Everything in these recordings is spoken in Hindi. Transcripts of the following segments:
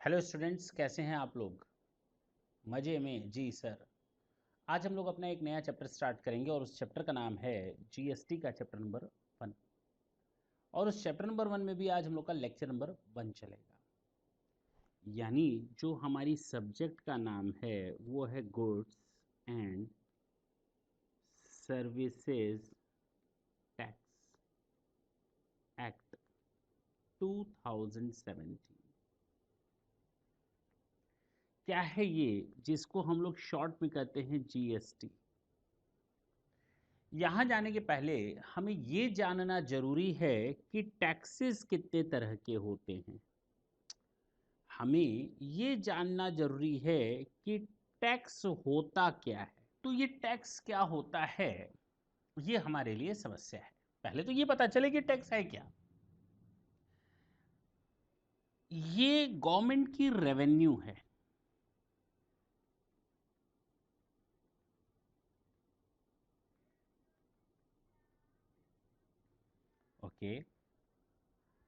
हेलो स्टूडेंट्स, कैसे हैं आप लोग? मज़े में जी सर। आज हम लोग अपना एक नया चैप्टर स्टार्ट करेंगे और उस चैप्टर का नाम है जीएसटी का चैप्टर नंबर 1। और उस चैप्टर नंबर 1 में भी आज हम लोग का लेक्चर नंबर 1 चलेगा। यानी जो हमारी सब्जेक्ट का नाम है वो है goods and services tax act 2017। क्या है ये जिसको हम लोग शॉर्ट में कहते हैं जीएसटी? यहाँ जाने के पहले हमें ये जानना जरूरी है कि टैक्सेस कितने तरह के होते हैं। हमें ये जानना जरूरी है कि टैक्स होता क्या है। तो ये टैक्स क्या होता है, ये हमारे लिए समस्या है। पहले तो ये पता चले कि टैक्स है क्या। ये गवर्नमेंट की रेवेन्यू है। ओके,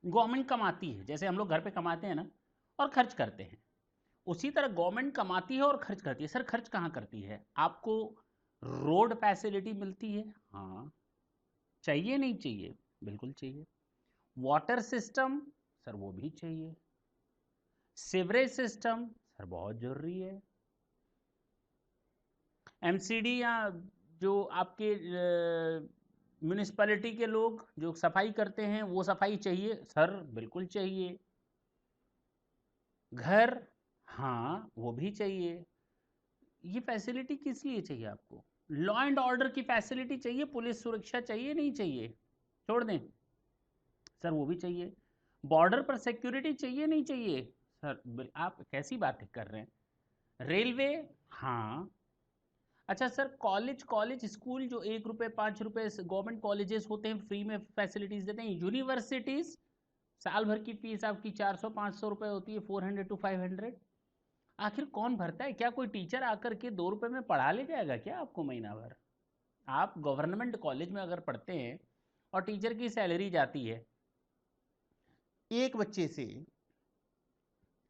गवर्नमेंट कमाती है, जैसे हम लोग घर पे कमाते हैं ना और खर्च करते हैं, उसी तरह गवर्नमेंट कमाती है और खर्च करती है। सर खर्च कहाँ करती है? आपको रोड फैसिलिटी मिलती है, हाँ। चाहिए नहीं चाहिए? बिल्कुल चाहिए। वाटर सिस्टम, सर वो भी चाहिए। सीवरेज सिस्टम, सर बहुत जरूरी है। एमसीडी या जो आपके म्यूनिसपैलिटी के लोग जो सफाई करते हैं, वो सफाई चाहिए, सर बिल्कुल चाहिए। घर, हाँ वो भी चाहिए। ये फैसिलिटी किस लिए चाहिए आपको? लॉ एंड ऑर्डर की फैसिलिटी चाहिए, पुलिस सुरक्षा चाहिए नहीं चाहिए? छोड़ दें, सर वो भी चाहिए। बॉर्डर पर सिक्योरिटी चाहिए नहीं चाहिए? सर आप कैसी बातें कर रहे हैं। रेलवे, हाँ। अच्छा सर, कॉलेज कॉलेज स्कूल जो 1 रुपये 5 रुपये गवर्नमेंट कॉलेजेस होते हैं, फ्री में फैसिलिटीज देते हैं। यूनिवर्सिटीज, साल भर की फीस आपकी 400 500 रुपये होती है, 400 to 500। आखिर कौन भरता है? क्या कोई टीचर आकर के 2 रुपये में पढ़ा ले जाएगा क्या आपको महीना भर? आप गवर्नमेंट कॉलेज में अगर पढ़ते हैं और टीचर की सैलरी जाती है एक बच्चे से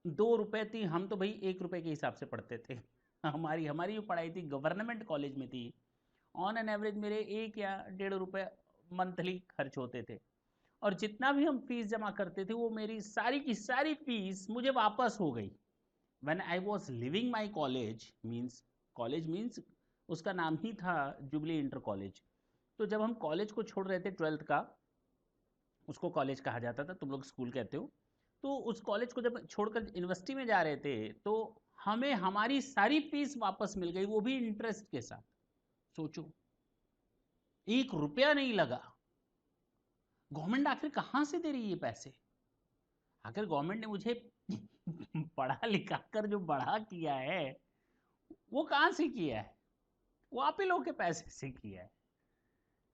2 रुपये थी, हम तो भाई 1 रुपये के हिसाब से पढ़ते थे। हमारी हमारी जो पढ़ाई थी गवर्नमेंट कॉलेज में थी, ऑन एन एवरेज मेरे 1 या 1.5 रुपये मंथली खर्च होते थे। और जितना भी हम फीस जमा करते थे वो मेरी सारी की सारी फीस मुझे वापस हो गई। When I was living my college means, college means उसका नाम ही था जुबली इंटर कॉलेज। तो जब हम कॉलेज को छोड़ रहे थे 12th का, उसको कॉलेज कहा जाता था, तुम लोग स्कूल कहते हो, तो उस कॉलेज को जब छोड़कर यूनिवर्सिटी में जा रहे थे तो हमें हमारी सारी फीस वापस मिल गई, वो भी इंटरेस्ट के साथ। सोचो, 1 रुपया नहीं लगा। गवर्नमेंट आखिर कहाँ से दे रही है पैसे? आखिर गवर्नमेंट ने मुझे पढ़ा लिखा कर जो बड़ा किया है वो कहाँ से किया है? वो आप ही लोग के पैसे से किया है।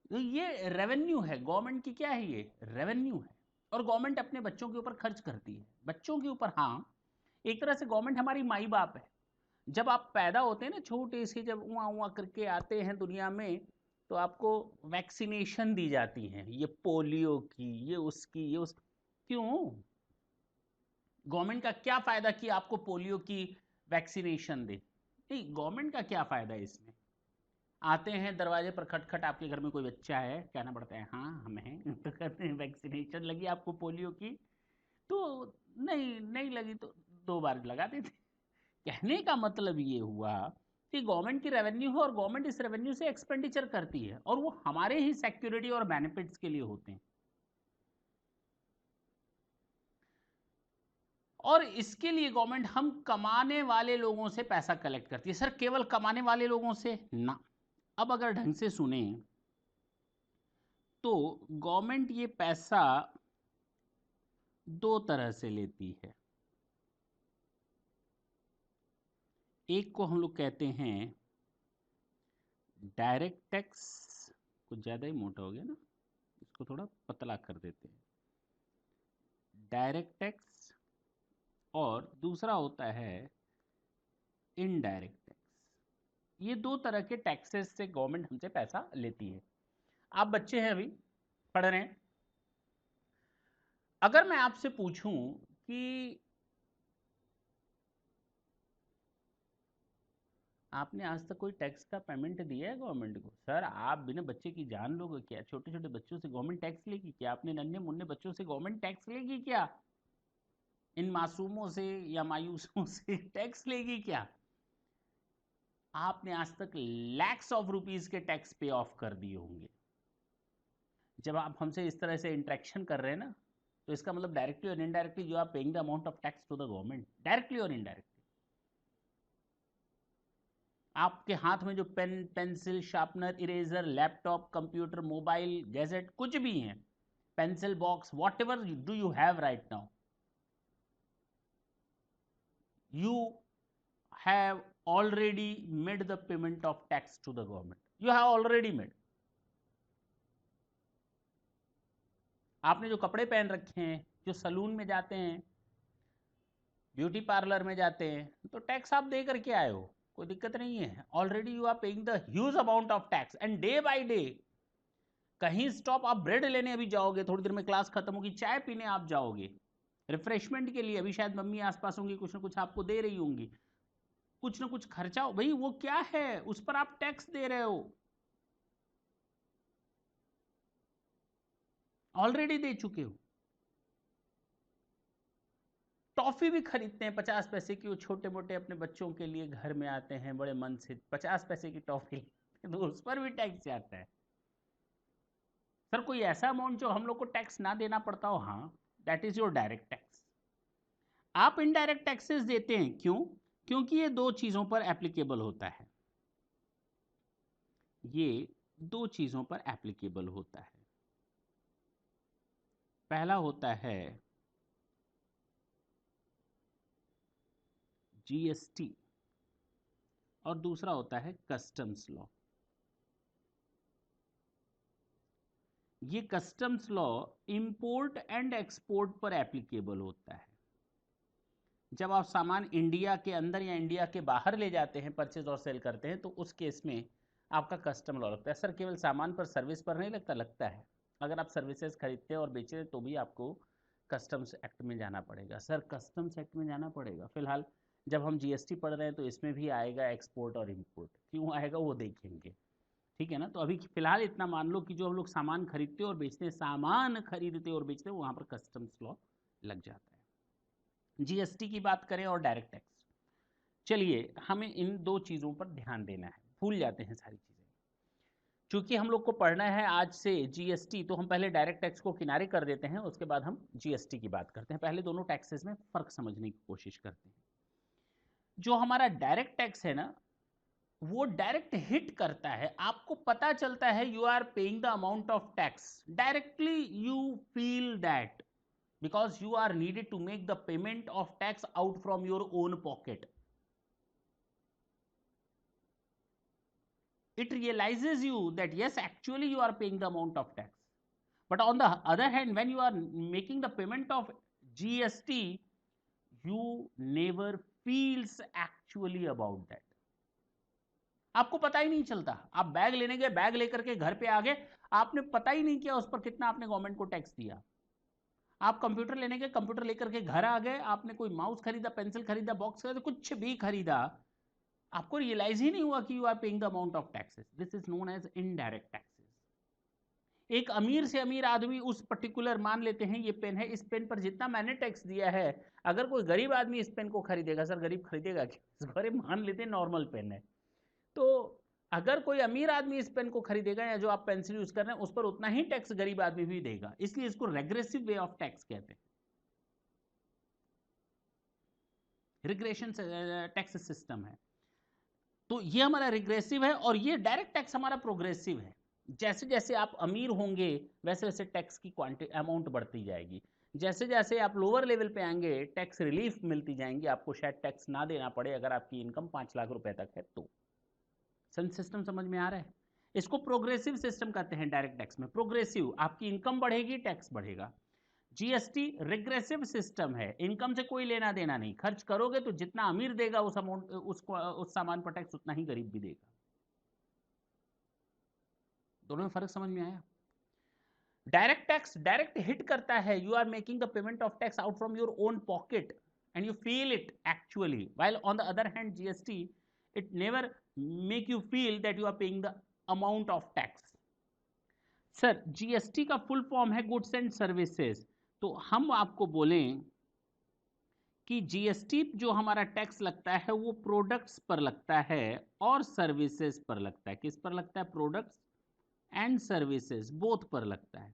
तो ये रेवेन्यू है गवर्नमेंट की। क्या है ये? रेवेन्यू है। और गवर्नमेंट अपने बच्चों के ऊपर खर्च करती है, बच्चों के ऊपर, हाँ। एक तरह से गवर्नमेंट हमारी माई बाप है। जब आप पैदा होते हैं ना छोटे से, जब उआ उआ करके आते हैं दुनिया में, तो आपको वैक्सीनेशन दी जाती है, ये पोलियो की, ये उसकी, ये उस। क्यों? गवर्नमेंट का क्या फायदा कि आपको पोलियो की वैक्सीनेशन दे? नहीं, गवर्नमेंट का क्या फायदा है इसमें? आते हैं दरवाजे पर, खटखट, आपके घर में कोई बच्चा है, कहना पड़ता है हाँ हम हैं। तो कहते हैं वैक्सीनेशन लगी आपको पोलियो की? तो नहीं, नहीं लगी तो 2 बार लगा देते। कहने का मतलब ये हुआ कि गवर्नमेंट की रेवेन्यू है और गवर्नमेंट इस रेवेन्यू से एक्सपेंडिचर करती है, और वो हमारे ही सिक्योरिटी और बेनिफिट्स के लिए होते हैं। और इसके लिए गवर्नमेंट हम कमाने वाले लोगों से पैसा कलेक्ट करती है। सर केवल कमाने वाले लोगों से ना। अब अगर ढंग से सुने तो गवर्नमेंट ये पैसा 2 तरह से लेती है। एक को हम लोग कहते हैं डायरेक्ट टैक्स। कुछ ज़्यादा ही मोटा हो गया ना, इसको थोड़ा पतला कर देते हैं। डायरेक्ट टैक्स, और दूसरा होता है इनडायरेक्ट टैक्स। ये 2 तरह के टैक्सेस से गवर्नमेंट हमसे पैसा लेती है। आप बच्चे हैं, अभी पढ़ रहे हैं। अगर मैं आपसे पूछूं कि आपने आज तक कोई टैक्स का पेमेंट दिया है गवर्नमेंट को? सर आप बिना बच्चे की जान लोगे क्या? छोटे छोटे बच्चों से गवर्नमेंट टैक्स लेगी क्या? आपने नन्हे मुन्ने बच्चों से गवर्नमेंट टैक्स लेगी क्या? इन मासूमों से या मायूसों से टैक्स लेगी क्या? आपने आज तक लैक्स ऑफ रुपीस के टैक्स पे ऑफ कर दिए होंगे। जब आप हमसे इस तरह से इंटरेक्शन कर रहे हैं ना, तो इसका मतलब डायरेक्टली और indirectly you are paying the amount of tax to the government, directly और इनडायरेक्टली। आपके हाथ में जो pen, pencil, sharpener, eraser, laptop, computer, mobile, gadget कुछ भी है, pencil box, whatever do you have right now, you have already made the payment of tax to the government. You have already made. आपने जो कपड़े पहन रखे हैं, जो सलून में जाते हैं, ब्यूटी पार्लर में जाते हैं, तो टैक्स आप दे करके आए हो, कोई दिक्कत नहीं है। Already you are paying the huge amount of tax and day by day कहीं स्टॉप, आप ब्रेड लेने अभी जाओगे, थोड़ी देर में क्लास खत्म होगी, चाय पीने आप जाओगे रिफ्रेशमेंट के लिए, अभी शायद मम्मी आसपास होंगी, कुछ ना कुछ आपको दे रही होंगी, कुछ ना कुछ खर्चा हो भाई, वो क्या है, उस पर आप टैक्स दे रहे हो, ऑलरेडी दे चुके हो। टॉफी भी खरीदते हैं 50 पैसे की, वो छोटे मोटे अपने बच्चों के लिए घर में आते हैं, बड़े मन से 50 पैसे की टॉफी तो उस पर भी टैक्स जाता है। सर कोई ऐसा अमाउंट जो हम लोग को टैक्स ना देना पड़ता हो? हाँ, that is your direct tax. आप इनडायरेक्ट टैक्सेस देते हैं, क्यों? क्योंकि ये दो चीजों पर एप्लीकेबल होता है, ये दो चीजों पर एप्लीकेबल होता है। पहला होता है जीएसटी और दूसरा होता है कस्टम्स लॉ। ये customs law import and export पर एप्लीकेबल होता है। जब आप सामान इंडिया के अंदर या इंडिया के बाहर ले जाते हैं, परचेज और सेल करते हैं, तो उस केस में आपका कस्टम लॉ लगता है। सर केवल सामान पर, सर्विस पर नहीं लगता? लगता है। अगर आप सर्विसेज खरीदते हैं और बेच रहे हैं तो भी आपको कस्टम्स एक्ट में जाना पड़ेगा। सर कस्टम्स एक्ट में जाना पड़ेगा, फिलहाल जब हम जीएसटी पढ़ रहे हैं तो इसमें भी आएगा एक्सपोर्ट और इम्पोर्ट, क्यों आएगा वो देखेंगे, ठीक है ना। तो अभी फिलहाल इतना मान लो कि जो हम लोग सामान खरीदते और बेचते हैं, सामान खरीदते और बेचते हैं, वहां पर कस्टम्स लॉ लग जाता है। जीएसटी की बात करें और डायरेक्ट टैक्स, चलिए हमें इन दो चीजों पर ध्यान देना है, भूल जाते हैं सारी चीजें। चूंकि हम लोग को पढ़ना है आज से जीएसटी, तो हम पहले डायरेक्ट टैक्स को किनारे कर देते हैं, उसके बाद हम जीएसटी की बात करते हैं। पहले दोनों टैक्सेस में फर्क समझने की कोशिश करते हैं। जो हमारा डायरेक्ट टैक्स है ना, वो डायरेक्ट हिट करता है, आपको पता चलता है you are paying the amount of tax, directly you feel that, because you are needed to make the payment of tax out from your own pocket. It realizes you that yes, actually you are paying the amount of tax. But on the other hand, when you are making the payment of GST, you never feels actually about that. आपको पता ही नहीं चलता, आप बैग लेने गए, बैग लेकर के घर पे आ गए, आपने पता ही नहीं किया उस पर कितना आपने गवर्नमेंट को टैक्स दिया। आप कंप्यूटर लेने गए, कंप्यूटर लेकर के घर आ गए, आपने कोई माउस खरीदा, पेंसिल खरीदा, बॉक्स खरीदा, कुछ भी खरीदा, आपको रियलाइज ही नहीं हुआ कि you are paying the amount of taxes. This is known as indirect taxes. एक अमीर से अमीर आदमी उस पर्टिकुलर, मान लेते हैं ये पेन है, इस पेन पर जितना मैंने टैक्स दिया है, अगर कोई गरीब आदमी इस पेन को खरीदेगा, सर गरीब खरीदेगा क्या? अरे मान लेते हैं नॉर्मल पेन है, तो अगर कोई अमीर आदमी इस पेन को खरीदेगा या जो आप पेंसिल यूज कर रहे हैं उस पर उतना ही टैक्स गरीब आदमी भी देगा, इसलिए इसको रेग्रेसिव वे ऑफ टैक्स कहते हैं। रिग्रेशन टैक्स सिस्टम है, तो ये हमारा रिग्रेसिव है, और ये डायरेक्ट टैक्स हमारा प्रोग्रेसिव है। जैसे जैसे आप अमीर होंगे वैसे वैसे टैक्स की क्वांटिटी, अमाउंट बढ़ती जाएगी। जैसे जैसे आप लोअर लेवल पे आएंगे, टैक्स रिलीफ मिलती जाएंगी, आपको शायद टैक्स ना देना पड़े अगर आपकी इनकम 5 लाख रुपए तक है तो। सिस्टम समझ में आ रहा है? इसको प्रोग्रेसिव सिस्टम कहते हैं डायरेक्ट टैक्स में। प्रोग्रेसिव, आपकी इनकम बढ़ेगी, टैक्स बढ़ेगा। जीएसटी रिग्रेसिव सिस्टम है, इनकम से कोई लेना देना नहीं, खर्च करोगे तो जितना अमीर देगा उस अमाउंट, उसको उस सामान पर टैक्स उतना ही गरीब भी देगा। दोनों में फर्क समझ में आया? डायरेक्ट टैक्स डायरेक्ट हिट करता है, you are making the payment of tax out from your own pocket and you feel it actually, while on the other hand GST, it never make you feel that you are paying the amount of tax. Sir GST का फुल फॉर्म है गुड्स एंड सर्विसेज, तो हम आपको बोलें कि जीएसटी जो हमारा टैक्स लगता है वो प्रोडक्ट्स पर लगता है और सर्विसेज पर लगता है। किस पर लगता है? प्रोडक्ट्स एंड सर्विसेज बोथ पर लगता है।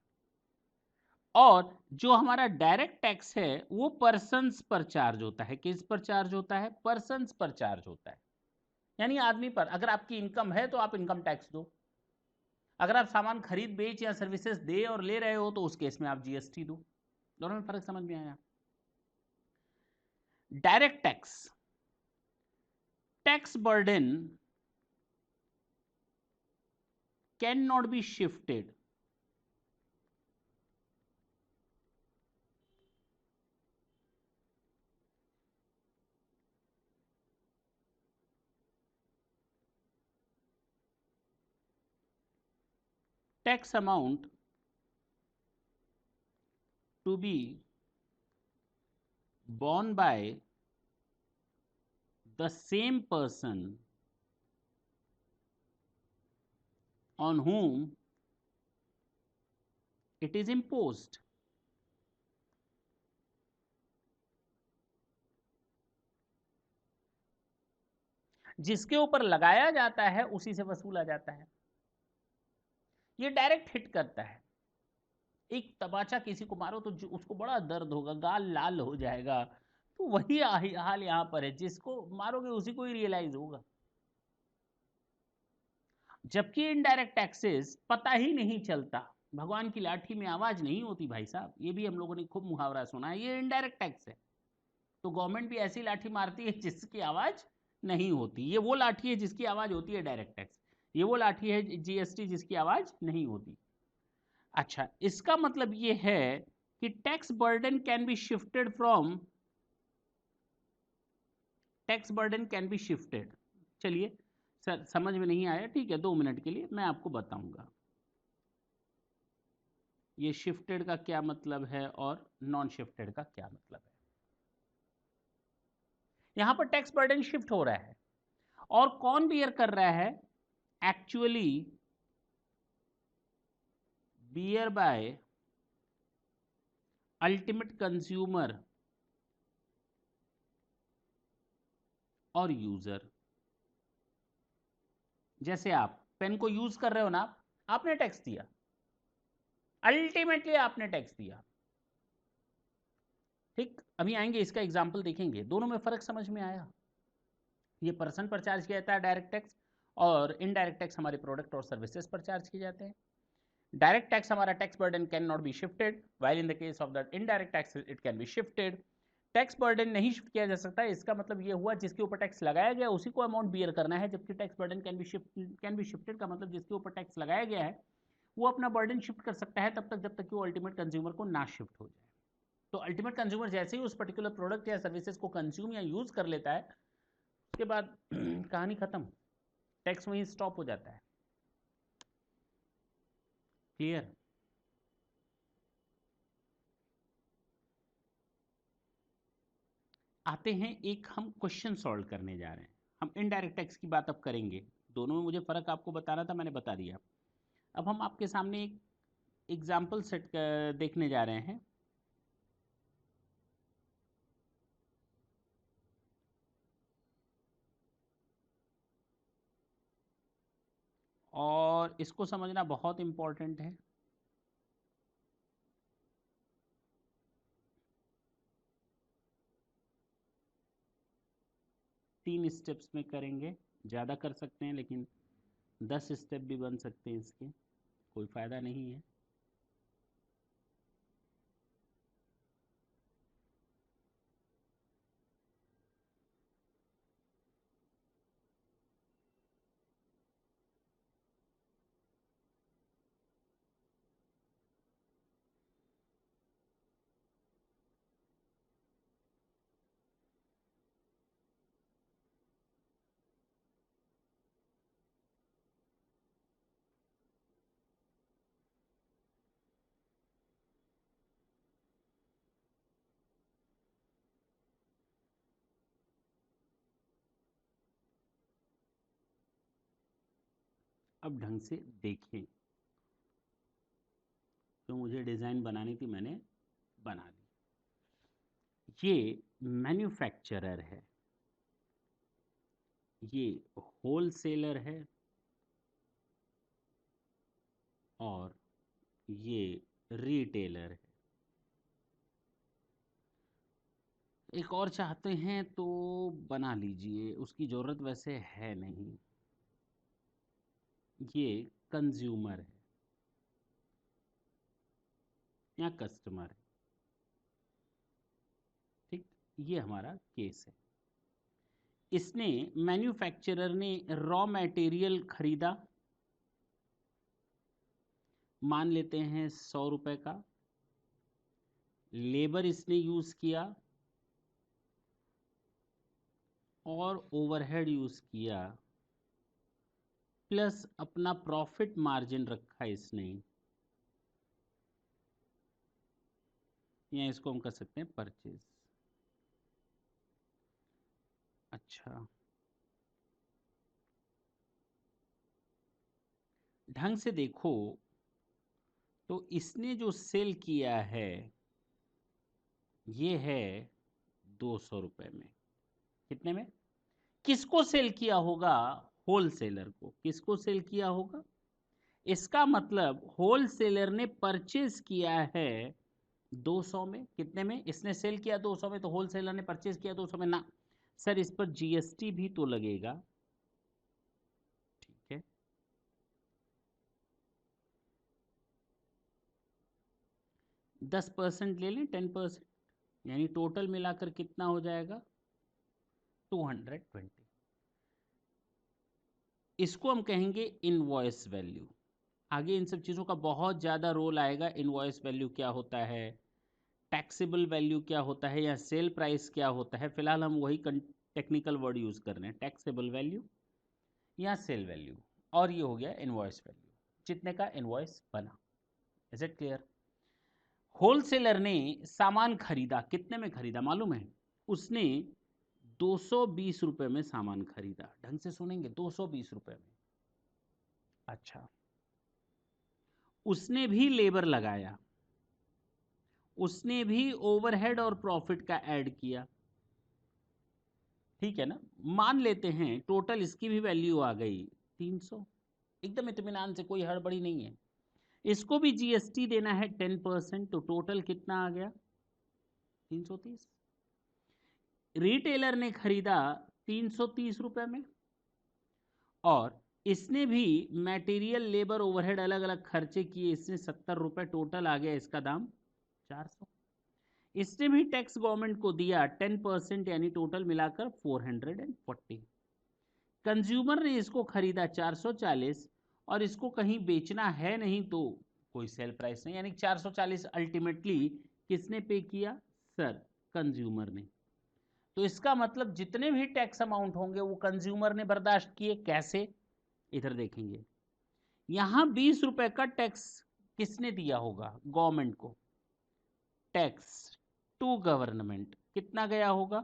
और जो हमारा डायरेक्ट टैक्स है वो पर्सन्स पर चार्ज होता है। किस पर चार्ज होता है? पर्सन्स पर चार्ज होता है, यानी आदमी पर। अगर आपकी इनकम है तो आप इनकम टैक्स दो, अगर आप सामान खरीद बेच या सर्विसेज दे और ले रहे हो तो उस केस में आप जीएसटी दो। दोनों में फर्क समझ में आया? Direct tax burden can not be shifted. Tax amount to be borne by the same person on whom it is imposed. जिसके ऊपर लगाया जाता है उसी से वसूला जाता है। ये डायरेक्ट हिट करता है। एक तमाचा किसी को मारो तो उसको बड़ा दर्द होगा, गाल लाल हो जाएगा, तो वही हाल यहां पर है, जिसको मारोगे उसी को ही रियलाइज होगा। जबकि इनडायरेक्ट टैक्सेस पता ही नहीं चलता, भगवान की लाठी में आवाज नहीं होती भाई साहब, ये भी हम लोगों ने खूब मुहावरा सुना है, ये इनडायरेक्ट टैक्स है। तो गवर्नमेंट भी ऐसी लाठी मारती है जिसकी आवाज नहीं होती। ये वो लाठी है जिसकी आवाज होती है डायरेक्ट टैक्स, ये वो लाठी है जीएसटी जिसकी आवाज नहीं होती। अच्छा, इसका मतलब ये है कि tax burden can be shifted from, tax burden can be shifted. चलिए सर समझ में नहीं आया, ठीक है, 2 मिनट के लिए मैं आपको बताऊंगा ये शिफ्टेड का क्या मतलब है और नॉन शिफ्टेड का क्या मतलब है। यहां पर टैक्स बर्डन शिफ्ट हो रहा है और कौन बियर कर रहा है? Actually bear by ultimate consumer और यूजर। जैसे आप पेन को यूज कर रहे हो ना, आपने टैक्स दिया, अल्टीमेटली आपने टैक्स दिया। ठीक, अभी आएंगे इसका एग्जांपल देखेंगे, दोनों में फर्क समझ में आया? ये पर्सन पर चार्ज किया जाता है डायरेक्ट टैक्स, और इनडायरेक्ट टैक्स हमारे प्रोडक्ट और सर्विसेज पर चार्ज किए जाते हैं। डायरेक्ट टैक्स हमारा tax burden can not be shifted, while in the case of the indirect tax it can be shifted. Tax burden नहीं शिफ्ट किया जा सकता है, इसका मतलब ये हुआ जिसके ऊपर टैक्स लगाया गया उसी को अमाउंट बियर करना है, जबकि tax burden can be shifted का मतलब जिसके ऊपर टैक्स लगाया गया है वो अपना बर्डन शिफ्ट कर सकता है तब तक जब तक कि वो अल्टीमेट कंज्यूमर को ना शिफ्ट हो जाए। तो अल्टीमेट कंज्यूमर जैसे ही उस पर्टिकुलर प्रोडक्ट या सर्विसेज को कंज्यूम या यूज कर लेता है उसके बाद कहानी खत्म, टैक्स वहीं स्टॉप हो जाता है। क्लियर? आते हैं एक हम क्वेश्चन सॉल्व करने जा रहे हैं। हम इनडायरेक्ट टैक्स की बात अब करेंगे, दोनों में मुझे फर्क आपको बताना था, मैंने बता दिया। अब हम आपके सामने एक एग्जाम्पल सेट देखने जा रहे हैं। और इसको समझना बहुत इंपॉर्टेंट है। तीन स्टेप्स में करेंगे, ज़्यादा कर सकते हैं लेकिन 10 स्टेप भी बन सकते हैं, इसके कोई फ़ायदा नहीं है। अब ढंग से देखें, तो मुझे डिजाइन बनानी थी, मैंने बना ली। ये मैन्युफैक्चरर है, ये होलसेलर है, और ये रिटेलर है। एक और चाहते हैं तो बना लीजिए, उसकी जरूरत वैसे है नहीं। ये कंज्यूमर है या कस्टमर है, ठीक। ये हमारा केस है। इसने, मैन्युफैक्चरर ने रॉ मटेरियल खरीदा, मान लेते हैं 100 रुपए का। लेबर इसने यूज किया और ओवरहेड यूज किया, प्लस अपना प्रॉफिट मार्जिन रखा इसने, या इसको हम कर सकते हैं परचेज। अच्छा, ढंग से देखो तो इसने जो सेल किया है ये है 200 रुपए में। कितने में? किसको सेल किया होगा? होलसेलर को। किसको सेल किया होगा? इसका मतलब होलसेलर ने परचेज किया है 200 में। कितने में? इसने सेल किया 200 में, तो होलसेलर ने परचेज किया 200 में ना। सर इस पर जीएसटी भी तो लगेगा, ठीक है। 10% ले लें, 10%, यानी टोटल मिलाकर कितना हो जाएगा? 220। इसको हम कहेंगे इनवॉइस वैल्यू। आगे इन सब चीज़ों का बहुत ज़्यादा रोल आएगा। इनवॉइस वैल्यू क्या होता है, टैक्सेबल वैल्यू क्या होता है, या सेल प्राइस क्या होता है। फिलहाल हम वही टेक्निकल वर्ड यूज़ कर रहे हैं, टैक्सेबल वैल्यू या सेल वैल्यू। और ये हो गया इनवॉइस वैल्यू, जितने का इनवॉइस बना। Is it clear? होलसेलर ने सामान खरीदा, कितने में खरीदा मालूम है? उसने 220 रुपए में सामान खरीदा। ढंग से सुनेंगे, 220 रुपए में। अच्छा, उसने भी लेबर लगाया, उसने भी ओवरहेड और प्रॉफिट का ऐड किया, ठीक है ना। मान लेते हैं टोटल इसकी भी वैल्यू आ गई 300। एकदम इत्मीनान से, कोई हड़बड़ी नहीं है। इसको भी जीएसटी देना है 10%, तो टोटल कितना आ गया? 330। रिटेलर ने खरीदा 330 रुपए में, और इसने भी मटेरियल, लेबर, ओवरहेड अलग अलग खर्चे किए, इसने 70 रुपए, टोटल आ गया इसका दाम 400। इसने भी टैक्स गवर्नमेंट को दिया 10%, यानी टोटल मिलाकर 440। कंज्यूमर ने इसको खरीदा 440, और इसको कहीं बेचना है नहीं, तो कोई सेल प्राइस नहीं, यानी 440 अल्टीमेटली किसने पे किया? सर, कंज्यूमर ने। तो इसका मतलब जितने भी टैक्स अमाउंट होंगे वो कंज्यूमर ने बर्दाश्त किए। कैसे? इधर देखेंगे, यहां 20 रुपए का टैक्स किसने दिया होगा? गवर्नमेंट को। टैक्स टू गवर्नमेंट कितना गया होगा?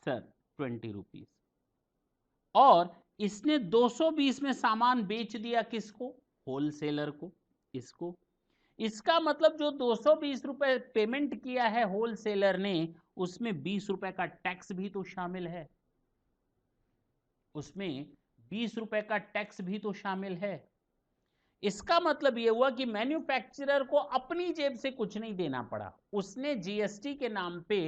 Sir 20 rupees. और इसने 220 में सामान बेच दिया, किसको? होलसेलर को। इसको, इसका मतलब जो 220 रुपए पेमेंट किया है होलसेलर ने, उसमें 20 रुपए का टैक्स भी तो शामिल है। उसमें 20 रुपए का टैक्स भी तो शामिल है। इसका मतलब यह हुआ कि मैन्युफैक्चरर को अपनी जेब से कुछ नहीं देना पड़ा। उसने जीएसटी के नाम पे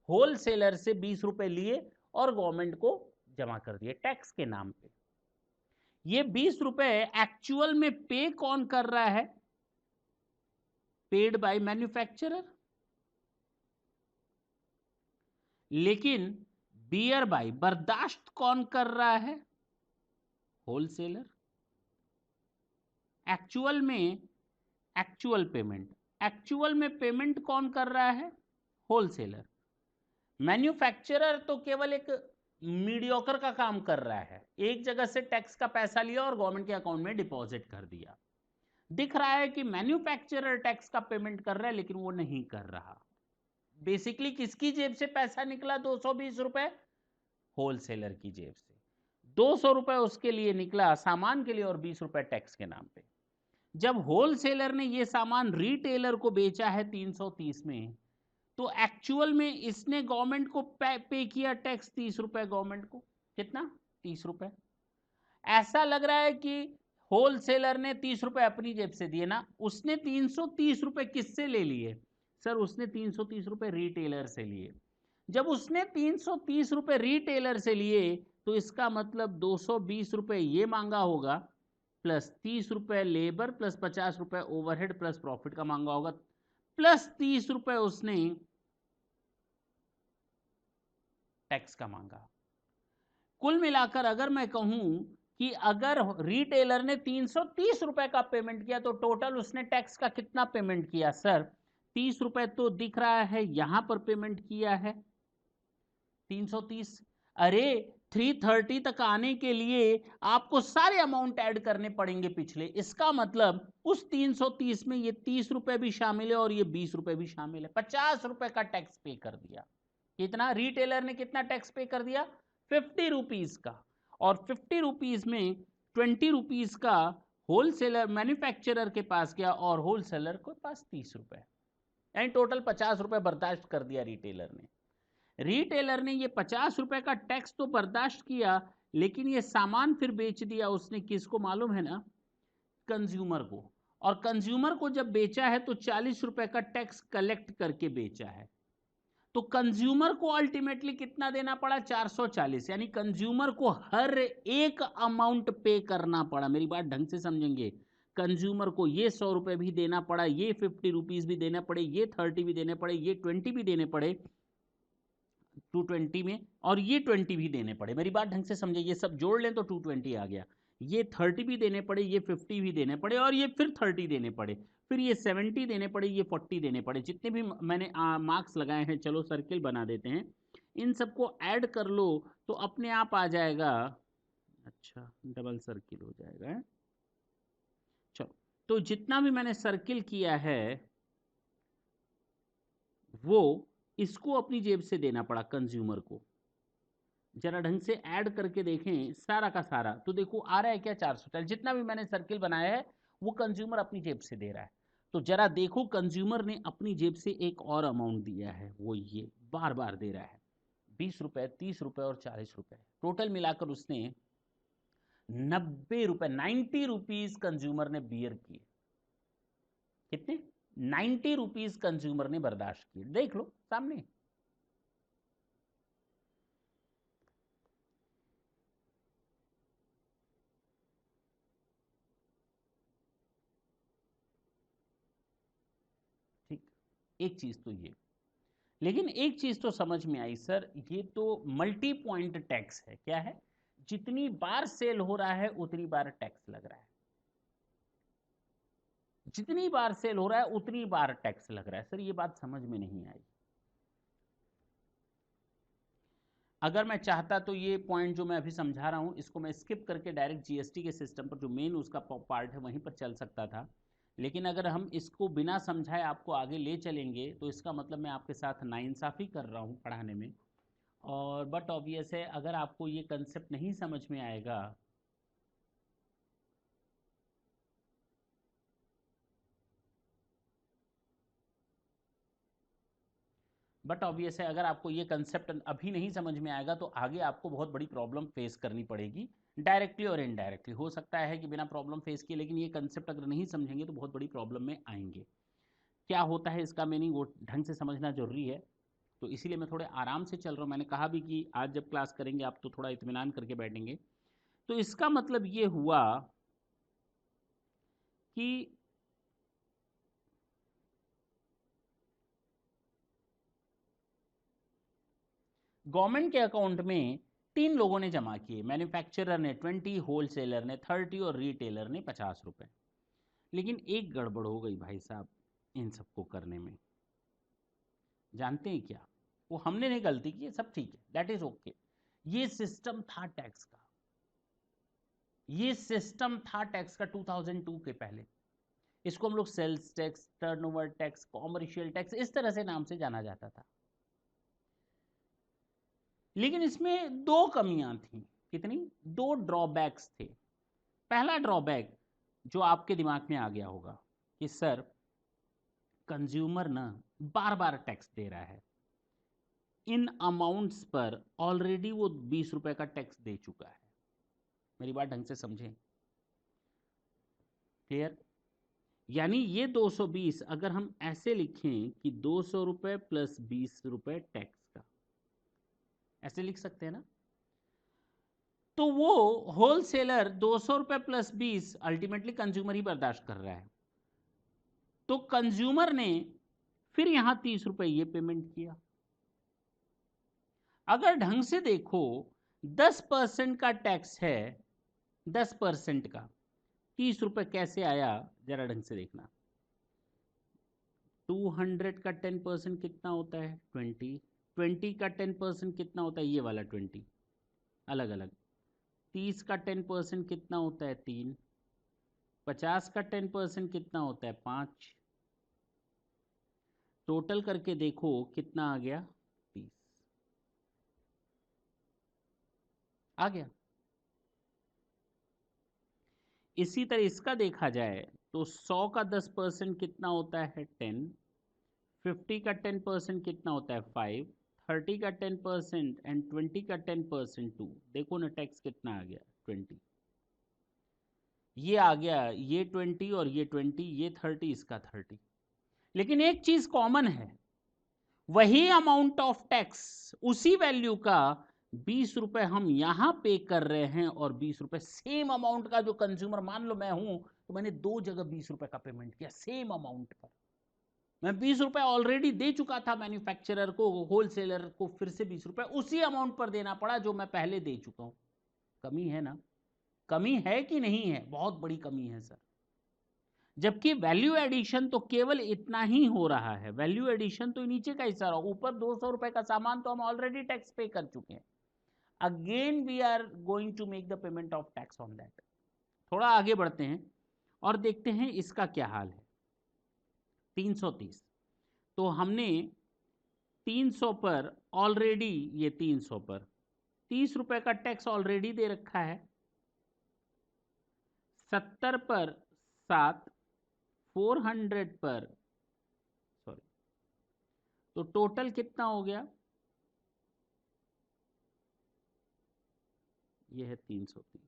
होलसेलर से 20 रुपए लिए और गवर्नमेंट को जमा कर दिए टैक्स के नाम पे। ये 20 रुपए एक्चुअल में पे कौन कर रहा है? Paid by manufacturer. लेकिन बियर बाय, बर्दाश्त कौन कर रहा है? होलसेलर। एक्चुअल में, एक्चुअल में पेमेंट कौन कर रहा है? होलसेलर। मैन्युफैक्चरर तो केवल एक मीडियोकर का काम कर रहा है, एक जगह से टैक्स का पैसा लिया और गवर्नमेंट के अकाउंट में डिपॉजिट कर दिया। दिख रहा है कि मैन्युफैक्चरर टैक्स का पेमेंट कर रहा है, लेकिन वो नहीं कर रहा। बेसिकली किसकी जेब से पैसा निकला 220 रुपए? होलसेलर की जेब से। ₹200 उसके लिए निकला सामान के लिए और ₹20 टैक्स के नाम पे। जब होलसेलर ने ये सामान रिटेलर को बेचा है 330 में, तो एक्चुअल में इसने गवर्नमेंट को पे किया टैक्स ₹30 गवर्नमेंट को। कितना? ₹30। ऐसा लग रहा है कि होलसेलर ने ₹30 अपनी जेब से दिए ना, उसने ₹330 किससे ले लिए? सर उसने ₹330 रिटेलर से लिए। जब उसने ₹330 रिटेलर से लिए तो इसका मतलब ₹220 ये मांगा होगा, plus ₹30 labour, plus ₹50 overhead, plus profit का मांगा होगा, प्लस ₹30 उसने टैक्स का मांगा। कुल मिलाकर अगर मैं कहूं कि अगर रिटेलर ने ₹330 का पेमेंट किया तो टोटल उसने टैक्स का कितना पेमेंट किया? सर ₹30 तो दिख रहा है यहां पर पेमेंट किया है 330। अरे 330 तक आने के लिए आपको सारे अमाउंट ऐड करने पड़ेंगे पिछले। इसका मतलब उस 330 में ये ₹30 भी शामिल है और ये ₹20 भी शामिल है। ₹50 का टैक्स पे कर दिया। कितना? रिटेलर ने कितना टैक्स पे कर दिया? ₹50 का। और ₹50 में ₹20 का होलसेलर मैन्युफैक्चरर के पास गया और होलसेलर के पास ₹30, यानी टोटल ₹50 बर्दाश्त कर दिया रिटेलर ने। रिटेलर ने ये ₹50 का टैक्स तो बर्दाश्त किया, लेकिन ये सामान फिर बेच दिया उसने किसको मालूम है ना? कंज्यूमर को। और कंज्यूमर को जब बेचा है तो ₹40 का टैक्स कलेक्ट करके बेचा है। तो कंज्यूमर को अल्टीमेटली कितना देना पड़ा? 440। यानी कंज्यूमर को हर एक अमाउंट पे करना पड़ा। मेरी बात ढंग से समझेंगे। कंज्यूमर को ये ₹100 भी देना पड़ा, ये ₹50 भी देना पड़े, ये 30 भी देने पड़े, ये 20 भी देने पड़े 220 में, और ये 20 भी देने पड़े। मेरी बात ढंग से समझे, ये सब जोड़ लें तो 220 आ गया। ये 30 भी देने पड़े, ये 50 भी देने पड़े, और ये फिर 30 देने पड़े, फिर ये 70 देने पड़े, ये 40 देने पड़े। जितने भी मैंने मार्क्स लगाए हैं, चलो सर्किल बना देते हैं, इन सबको ऐड कर लो तो अपने आप आ जाएगा। अच्छा, डबल सर्किल हो जाएगा है? चलो, तो जितना भी मैंने सर्किल किया है वो इसको अपनी जेब से देना पड़ा कंज्यूमर को। जरा ढंग से ऐड करके देखें सारा का सारा, तो देखो आ रहा है क्या? 440। जितना भी मैंने सर्किल बनाया है वो कंज्यूमर अपनी जेब से दे रहा है। तो जरा देखो कंज्यूमर ने अपनी जेब से एक और अमाउंट दिया है, वो ये बार बार दे रहा है ₹20, ₹30 और ₹40। टोटल मिलाकर उसने ₹90, ₹90 कंज्यूमर ने बियर किए। कितने? ₹90 कंज्यूमर ने बर्दाश्त किए। देख लो सामने। ठीक, एक चीज तो ये, लेकिन एक चीज तो समझ में आई सर, ये तो मल्टी पॉइंट टैक्स है। क्या है? जितनी बार सेल हो रहा है उतनी बार टैक्स लग रहा है, जितनी बार सेल हो रहा है उतनी बार टैक्स लग रहा है। सर ये बात समझ में नहीं आई। अगर मैं चाहता तो ये पॉइंट जो मैं अभी समझा रहा हूं इसको मैं स्किप करके डायरेक्ट जीएसटी के सिस्टम पर जो मेन उसका पार्ट है वहीं पर चल सकता था, लेकिन अगर हम इसको बिना समझाए आपको आगे ले चलेंगे तो इसका मतलब मैं आपके साथ नाइंसाफ़ी कर रहा हूं पढ़ाने में। और बट ऑब्वियस है अगर आपको ये कंसेप्ट नहीं समझ में आएगा, बट ऑब्वियस है अगर आपको ये कंसेप्ट अभी नहीं समझ में आएगा तो आगे आपको बहुत बड़ी प्रॉब्लम फेस करनी पड़ेगी, डायरेक्टली और इनडायरेक्टली। हो सकता है कि बिना प्रॉब्लम फेस किए, लेकिन ये कंसेप्ट अगर नहीं समझेंगे तो बहुत बड़ी प्रॉब्लम में आएंगे। क्या होता है इसका मीनिंग वो ढंग से समझना जरूरी है। तो इसीलिए मैं थोड़े आराम से चल रहा हूँ। मैंने कहा भी कि आज जब क्लास करेंगे आप तो थोड़ा इत्मीनान करके बैठेंगे। तो इसका मतलब ये हुआ कि गवर्नमेंट के अकाउंट में 3 लोगों ने जमा किए, मैन्युफैक्चरर ने 20, होलसेलर ने 30 और रिटेलर ने ₹50। लेकिन एक गड़बड़ हो गई भाई साहब इन सबको करने में। जानते हैं क्या? वो हमने नहीं गलती की, सब ठीक है, दैट इज ओके। ये सिस्टम था टैक्स का, ये सिस्टम था टैक्स का 2002 के पहले। इसको हम लोग sales tax, turnover tax, commercial tax, इस तरह से नाम से जाना जाता था। लेकिन इसमें 2 कमियां थी। कितनी? 2 ड्रॉबैक्स थे। पहला ड्रॉबैक जो आपके दिमाग में आ गया होगा कि सर कंज्यूमर ना बार बार टैक्स दे रहा है, इन अमाउंट्स पर ऑलरेडी वो 20 रुपए का टैक्स दे चुका है। मेरी बात ढंग से समझें, क्लियर? यानी ये 220 अगर हम ऐसे लिखें कि 200 रुपए प्लस 20 रुपए टैक्स का, ऐसे लिख सकते हैं ना? तो वो होलसेलर 200 रुपए प्लस 20 अल्टीमेटली कंज्यूमर ही बर्दाश्त कर रहा है। तो कंज्यूमर ने फिर यहां 30 रुपए ये पेमेंट किया। अगर ढंग से देखो 10% का टैक्स है, 10% का 30 रुपए कैसे आया, जरा ढंग से देखना। 200 का 10% कितना होता है? 20। 20 का 10% कितना होता है? ये वाला 20 अलग अलग। 30 का 10% कितना होता है? 3। 50 का 10% कितना होता है? 5। टोटल करके देखो कितना आ गया? 30 आ गया। इसी तरह इसका देखा जाए तो 100 का 10% कितना होता है? 10। 50 का 10% कितना होता है? 5। 30 का 10% एंड 20 का 10% 2। देखो ना टैक्स कितना आ गया? 20। ये आ गया, ये 20 और ये 20, ये 30, इसका 30। लेकिन एक चीज कॉमन है, वही अमाउंट ऑफ टैक्स, उसी वैल्यू का 20 रुपए हम यहां पे कर रहे हैं और 20 रुपए सेम अमाउंट का जो कंज्यूमर, मान लो मैं हूं तो मैंने 2 जगह 20 रुपए का पेमेंट किया सेम अमाउंट पर। मैं 20 रुपए ऑलरेडी दे चुका था मैन्युफैक्चरर को, होलसेलर को फिर से 20 रुपए उसी अमाउंट पर देना पड़ा जो मैं पहले दे चुका हूं। कमी है ना? कमी है कि नहीं है? बहुत बड़ी कमी है सर। जबकि वैल्यू एडिशन तो केवल इतना ही हो रहा है, वैल्यू एडिशन तो नीचे का हिस्सा रहा, ऊपर 200 रुपए का सामान तो हम ऑलरेडी टैक्स पे कर चुके हैं। Again we are going to make the payment of tax on that. थोड़ा आगे बढ़ते हैं और देखते हैं इसका क्या हाल है। 330, तो हमने 300 पर ऑलरेडी, ये 300 पर 30 रुपए का टैक्स ऑलरेडी दे रखा है। 70 पर 7, 400 पर, सॉरी, तो टोटल कितना हो गया? ये है 330।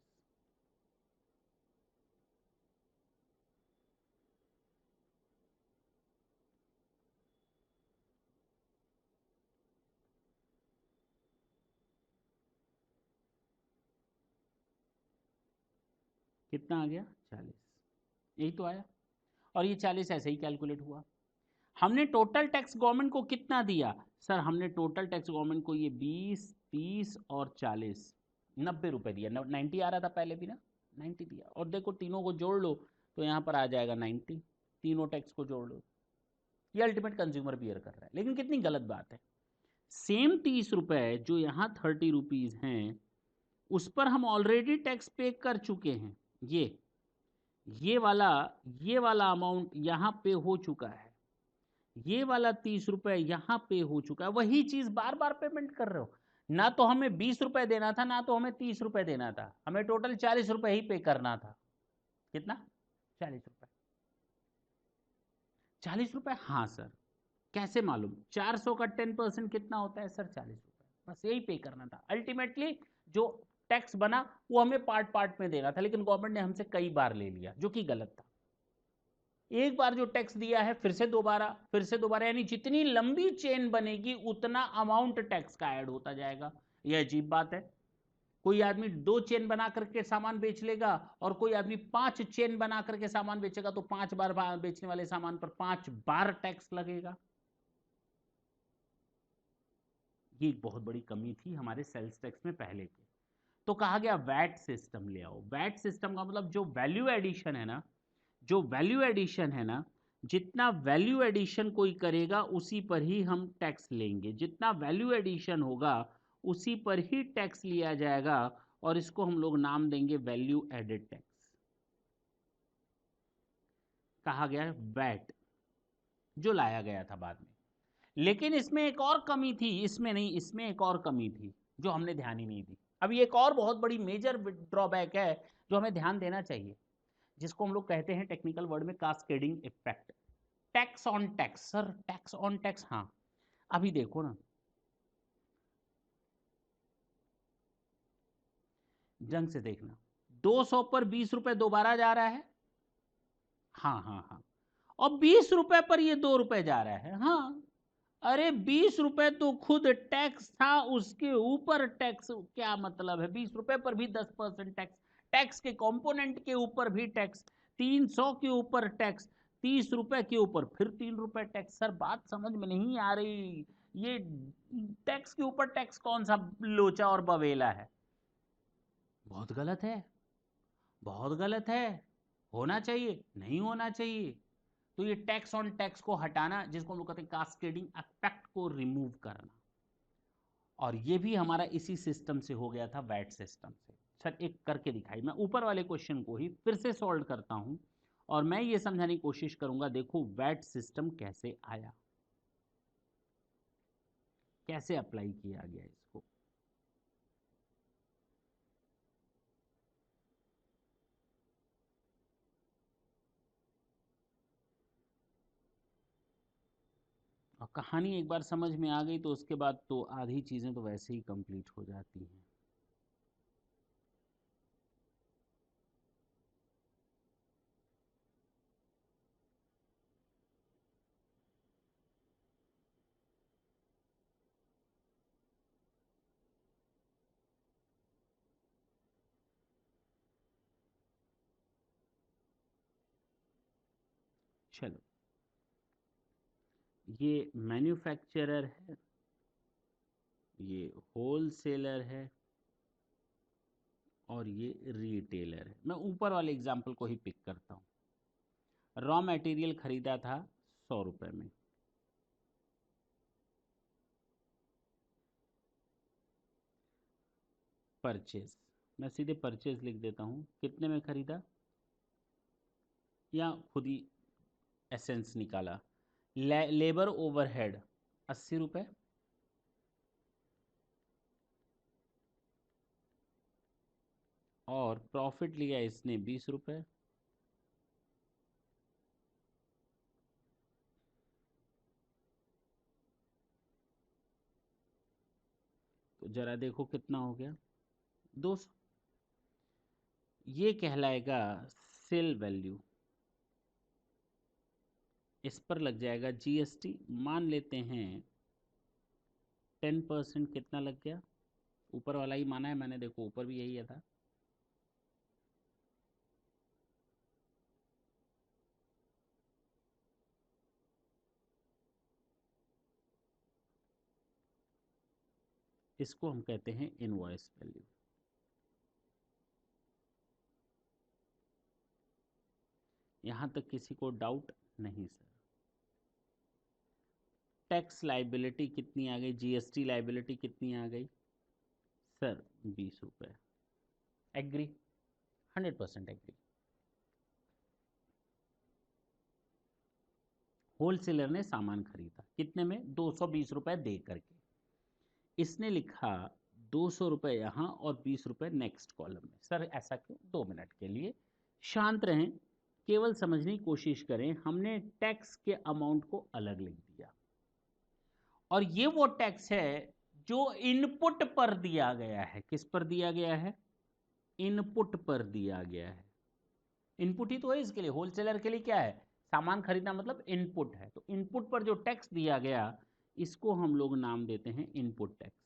कितना आ गया? 40। यही तो आया। और ये 40 ऐसे ही कैलकुलेट हुआ। हमने टोटल टैक्स गवर्नमेंट को कितना दिया? सर हमने टोटल टैक्स गवर्नमेंट को ये 20, 30 और 40, 90 रुपए दिया। 90 आ रहा था पहले भी ना, 90 दिया। और देखो तीनों को जोड़ लो तो यहाँ पर आ जाएगा 90, तीनों टैक्स को जोड़ लो। ये अल्टीमेट कंज्यूमर बियर कर रहा है। लेकिन कितनी गलत बात है, सेम 30 रुपए जो यहाँ 30 रुपीज हैं उस पर हम ऑलरेडी टैक्स पे कर चुके हैं। ये वाला ये वाला अमाउंट यहाँ पे हो चुका है, ये वाला 30 रुपए यहाँ पे हो चुका है। वही चीज बार बार पेमेंट कर रहे हो। ना तो हमें 20 रुपए देना था, ना तो हमें 30 रुपए देना था, हमें टोटल 40 रुपए ही पे करना था। कितना? 40 रुपए। 40 रुपए, हाँ सर। कैसे मालूम? 400 का 10% कितना होता है सर? 40 रुपए। बस यही पे करना था। अल्टीमेटली जो टैक्स बना वो हमें पार्ट पार्ट में देना था, लेकिन गवर्नमेंट ने हमसे कई बार ले लिया, जो कि गलत था। एक बार जो टैक्स दिया है फिर से दोबारा, फिर से दोबारा, यानी जितनी लंबी चेन बनेगी उतना अमाउंट टैक्स का ऐड होता जाएगा। यह अजीब बात है। कोई आदमी 2 चेन बना करके सामान बेच लेगा और कोई आदमी 5 चेन बना करके सामान बेचेगा, तो 5 बार बेचने वाले सामान पर 5 बार टैक्स लगेगा। ये एक बहुत बड़ी कमी थी हमारे सेल्स टैक्स में पहले के। तो कहा गया वैट सिस्टम ले आओ। वैट सिस्टम का मतलब जो वैल्यू एडिशन है ना, जो वैल्यू एडिशन है ना, जितना वैल्यू एडिशन कोई करेगा उसी पर ही हम टैक्स लेंगे। जितना वैल्यू एडिशन होगा उसी पर ही टैक्स लिया जाएगा, और इसको हम लोग नाम देंगे वैल्यू एडेड टैक्स। कहा गया है वैट, जो लाया गया था बाद में। लेकिन इसमें एक और कमी थी, इसमें नहीं, इसमें एक और कमी थी जो हमने ध्यान ही नहीं दी। अब ये एक और बहुत बड़ी मेजर ड्रॉबैक है जो हमें ध्यान देना चाहिए, जिसको हम लोग कहते हैं टेक्निकल वर्ड में cascading effect. Tax on tax, sir tax on tax, हाँ अभी देखो ना, ढंग से देखना, 200 पर 20 रुपए दोबारा जा रहा है, हाँ हाँ हाँ, और 20 रुपए पर ये 2 रुपए जा रहा है, हाँ। अरे 20 रुपए तो खुद टैक्स था, उसके ऊपर टैक्स, क्या मतलब है, 20 रुपए पर भी 10% टैक्स, टैक्स के कंपोनेंट के ऊपर भी टैक्स, 300 के ऊपर टैक्स, 30 रुपए के ऊपर फिर 3 रुपए टैक्स। सर बात समझ में नहीं आ रही, ये टैक्स के ऊपर टैक्स कौन सा लोचा और बवेला है? बहुत गलत है, बहुत गलत है, होना चाहिए नहीं होना चाहिए। तो ये टैक्स ऑन टैक्स को हटाना, जिसको हम लोग कहते हैं कास्केडिंग इफेक्ट को रिमूव करना, और ये भी हमारा इसी सिस्टम से हो गया था, वैट सिस्टम से। सर एक करके दिखाई, मैं ऊपर वाले क्वेश्चन को ही फिर से सॉल्व करता हूं और मैं ये समझाने की कोशिश करूंगा, देखो वैट सिस्टम कैसे आया, कैसे अप्लाई किया गया इसको। और कहानी एक बार समझ में आ गई तो उसके बाद तो आधी चीजें तो वैसे ही कंप्लीट हो जाती हैं। चलो, ये मैन्युफैक्चरर है, ये होलसेलर है, और ये रिटेलर है। मैं ऊपर वाले एग्जाम्पल को ही पिक करता हूं। रॉ मटेरियल खरीदा था 100 रुपए में, परचेज, मैं सीधे परचेज लिख देता हूं, कितने में खरीदा, या खुद ही एसेंस निकाला। लेबर ओवरहेड 80 रुपए, और प्रॉफिट लिया इसने 20 रुपए, तो जरा देखो कितना हो गया, 200। ये कहलाएगा सेल वैल्यू, इस पर लग जाएगा जीएसटी, मान लेते हैं 10% कितना लग गया, ऊपर वाला ही माना है मैंने, देखो ऊपर भी यही था। इसको हम कहते हैं इनवॉइस वैल्यू। यहां तक किसी को डाउट नहीं सर? टैक्स लाइबिलिटी कितनी आ गई, जीएसटी लाइबिलिटी कितनी आ गई सर, 20 रुपए। Agree, 100% agree. होलसेलर ने सामान खरीदा कितने में, 220 रुपए दे करके, इसने लिखा 200 रुपए यहां और 20 रुपए नेक्स्ट कॉलम में। सर ऐसा क्यों, 2 मिनट के लिए शांत रहें, केवल समझने की कोशिश करें। हमने टैक्स के अमाउंट को अलग लिख दिया, और ये वो टैक्स है जो इनपुट पर दिया गया है। किस पर दिया गया है, इनपुट पर दिया गया है। इनपुट ही तो है इसके लिए, होलसेलर के लिए क्या है, सामान खरीदना मतलब इनपुट है, तो इनपुट पर जो टैक्स दिया गया, इसको हम लोग नाम देते हैं इनपुट टैक्स।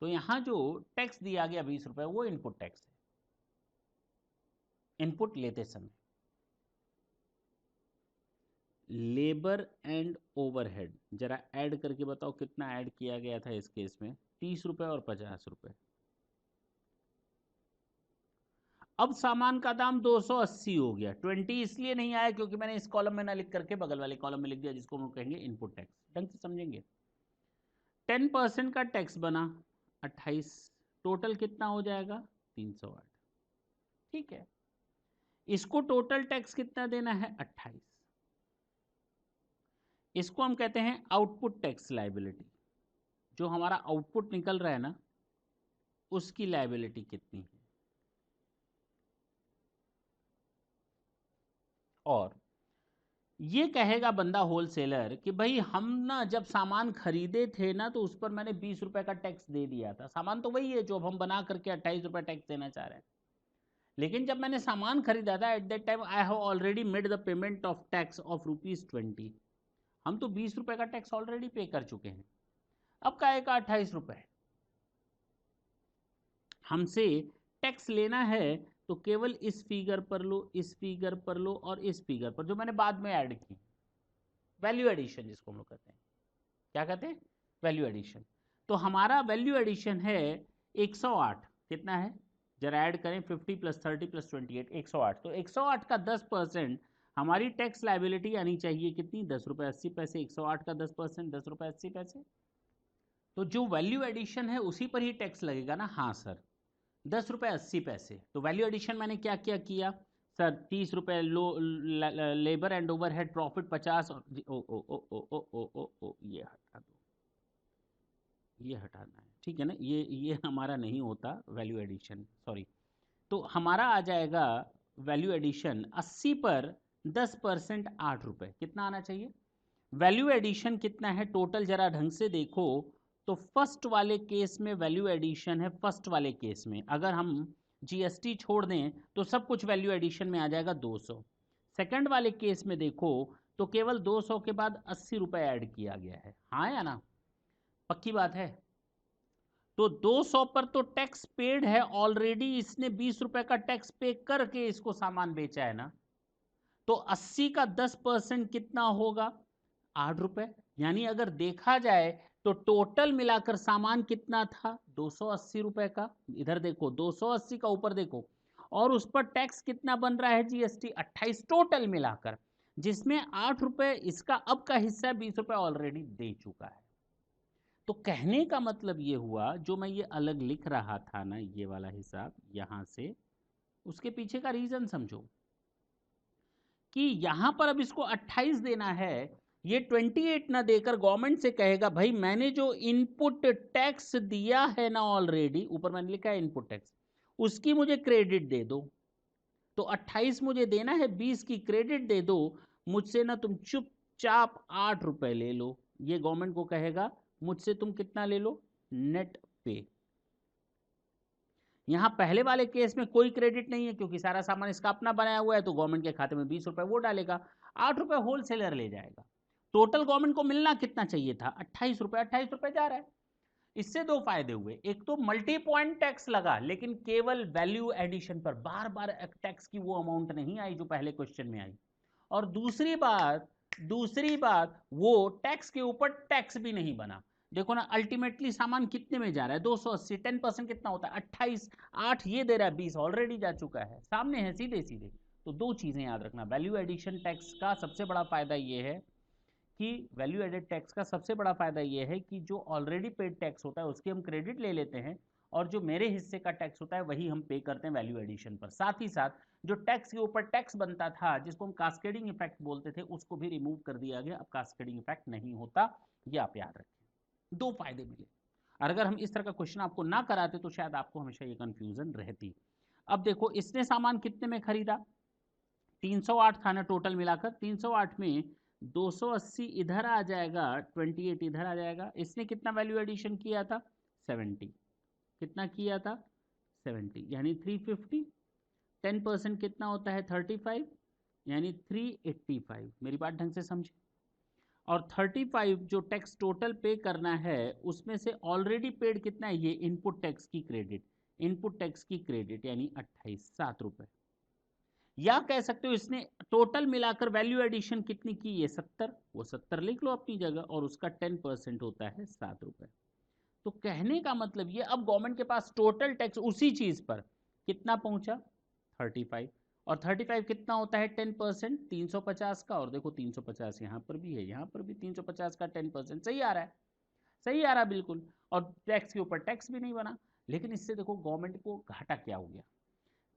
तो यहां जो टैक्स दिया गया 20 रुपए, वो इनपुट टैक्स है, इनपुट लेते समय। लेबर एंड ओवरहेड जरा ऐड करके बताओ कितना ऐड किया गया था इस केस में, 30 रुपए और 50 रुपए। अब सामान का दाम 280 हो गया, 20 इसलिए नहीं आया क्योंकि मैंने इस कॉलम में ना लिख करके बगल वाले कॉलम में लिख दिया, जिसको हम कहेंगे इनपुट टैक्स। ढंग से समझेंगे, 10% का टैक्स बना 28, टोटल कितना हो जाएगा 308। ठीक है, इसको टोटल टैक्स कितना देना है 28। इसको हम कहते हैं आउटपुट टैक्स लायबिलिटी। जो हमारा आउटपुट निकल रहा है ना, उसकी लायबिलिटी कितनी है। और ये कहेगा बंदा होलसेलर कि भाई हम ना जब सामान खरीदे थे ना तो उस पर मैंने 20 रुपए का टैक्स दे दिया था। सामान तो वही है जो अब हम बना करके 28 रुपए टैक्स देना चाह रहे हैं, लेकिन जब मैंने सामान खरीदा था at that time I have already made the payment of tax of ₹20। हम तो 20 रुपए का टैक्स ऑलरेडी पे कर चुके हैं, अब काहे का 28 रुपए। हमसे टैक्स लेना है तो केवल इस फिगर पर लो, इस फिगर पर लो और इस फिगर पर जो मैंने बाद में ऐड की, वैल्यू एडिशन जिसको हम लोग कहते हैं। क्या कहते हैं? Value addition. तो हमारा वैल्यू एडिशन है 108। कितना है जरा ऐड करें, 50 + 30 + 28, 108। तो 108 का 10% हमारी टैक्स लायबिलिटी आनी चाहिए कितनी? ₹10.80। 108 का 10% ₹10.80। तो जो वैल्यू एडिशन है उसी पर ही टैक्स लगेगा ना। हाँ सर, ₹10.80। तो वैल्यू एडिशन मैंने क्या क्या किया सर? 30 रुपए लो लेबर एंड ओवरहेड प्रॉफिट 50। और ओ ओ ओ ओ ओ ओ ओ ओ ये हटा दो, ये हटाना है, ठीक है ना। ये हमारा नहीं होता वैल्यू एडिशन, सॉरी। तो हमारा आ जाएगा वैल्यू एडिशन 80 पर 10% ₹8। कितना आना चाहिए? वैल्यू एडिशन कितना है टोटल जरा ढंग से देखो। तो फर्स्ट वाले केस में वैल्यू एडिशन है, फर्स्ट वाले केस में अगर हम जीएसटी छोड़ दें तो सब कुछ वैल्यू एडिशन में आ जाएगा 200। सेकंड वाले केस में देखो तो केवल 200 के बाद 80 रुपए ऐड किया गया है। हाँ या ना? पक्की बात है। तो 200 पर तो टैक्स पेड है ऑलरेडी, इसने 20 रुपए का टैक्स पे करके इसको सामान बेचा है ना। तो 80 का 10% कितना होगा? ₹8। यानी अगर देखा जाए तो टोटल मिलाकर सामान कितना था? 280 रुपए का। इधर देखो 280 का ऊपर देखो, और उस पर टैक्स कितना बन रहा है? जीएसटी 28 टोटल मिलाकर, जिसमें ₹8 इसका अब का हिस्सा 20 रुपए ऑलरेडी दे चुका है। तो कहने का मतलब ये हुआ, जो मैं ये अलग लिख रहा था ना ये वाला हिसाब यहां से, उसके पीछे का रीजन समझो कि यहां पर अब इसको 28 देना है, ये 28 ना देकर गवर्नमेंट से कहेगा भाई मैंने जो इनपुट टैक्स दिया है ना ऑलरेडी, ऊपर मैंने लिखा है इनपुट टैक्स, उसकी मुझे क्रेडिट दे दो। तो 28 मुझे देना है, 20 की क्रेडिट दे दो मुझसे ना, तुम चुपचाप ₹8 ले लो। ये गवर्नमेंट को कहेगा मुझसे तुम कितना ले लो? नेट पे। यहां पहले वाले केस में कोई क्रेडिट नहीं है क्योंकि सारा सामान इसका अपना बनाया हुआ है, तो गवर्नमेंट के खाते में 20 रुपए वो डालेगा, ₹8 होलसेलर ले जाएगा। टोटल गवर्नमेंट को मिलना कितना चाहिए था? 28 रुपए। 28 रुपए जा रहा है। इससे दो फायदे हुए, एक तो मल्टी पॉइंट टैक्स लगा लेकिन केवल वैल्यू एडिशन पर, बार बार टैक्स की वो अमाउंट नहीं आई जो पहले क्वेश्चन में आई। और दूसरी बात वो टैक्स के ऊपर टैक्स भी नहीं बना। देखो ना अल्टीमेटली सामान कितने में जा रहा है? 280। 10% कितना होता है? 28। 8 ये दे रहा है, 20 ऑलरेडी जा चुका है, सामने है सीधे सीधे। तो दो चीजें याद रखना, वैल्यू एडिशन टैक्स का सबसे बड़ा फायदा ये है कि वैल्यू एडेड टैक्स का सबसे बड़ा फायदा ये है कि जो ऑलरेडी पेड टैक्स होता है उसकी हम क्रेडिट ले लेते हैं, और जो मेरे हिस्से का टैक्स होता है वही हम पे करते हैं वैल्यू एडिशन पर। साथ ही साथ जो टैक्स के ऊपर टैक्स बनता था जिसको हम कास्केडिंग इफेक्ट बोलते थे, उसको भी रिमूव कर दिया गया, अब कास्केडिंग इफेक्ट नहीं होता। ये आप याद रखें, दो फायदे मिले। और अगर हम इस तरह का क्वेश्चन आपको ना कराते तो शायद आपको हमेशा ये कंफ्यूजन रहती। अब देखो इसने सामान कितने में खरीदा? 308 था ना टोटल मिलाकर। 308 में 280 इधर आ जाएगा, 28 इधर आ जाएगा। इसने कितना वैल्यू एडिशन किया था? 70। कितना किया था? 70, यानी 350। 10% कितना होता है? 35, यानी 385। मेरी बात ढंग से समझे। और 35 जो टैक्स टोटल पे करना है उसमें से ऑलरेडी पेड कितना है? ये इनपुट टैक्स की क्रेडिट, इनपुट टैक्स की क्रेडिट यानी 28, ₹7। या कह सकते हो इसने टोटल मिलाकर वैल्यू एडिशन कितनी की? ये 70। वो 70 लिख लो अपनी जगह, और उसका 10% होता है ₹7। तो कहने का मतलब ये, अब गवर्नमेंट के पास टोटल टैक्स उसी चीज पर कितना पहुंचा? 35। और 35 कितना होता है? 10%, 350 का। और देखो 350 यहां पर भी है, यहां पर भी 350 का 10%। सही आ रहा है? सही आ रहा है बिल्कुल। और टैक्स के ऊपर टैक्स भी नहीं बना। लेकिन इससे देखो गवर्नमेंट को घाटा क्या हो गया।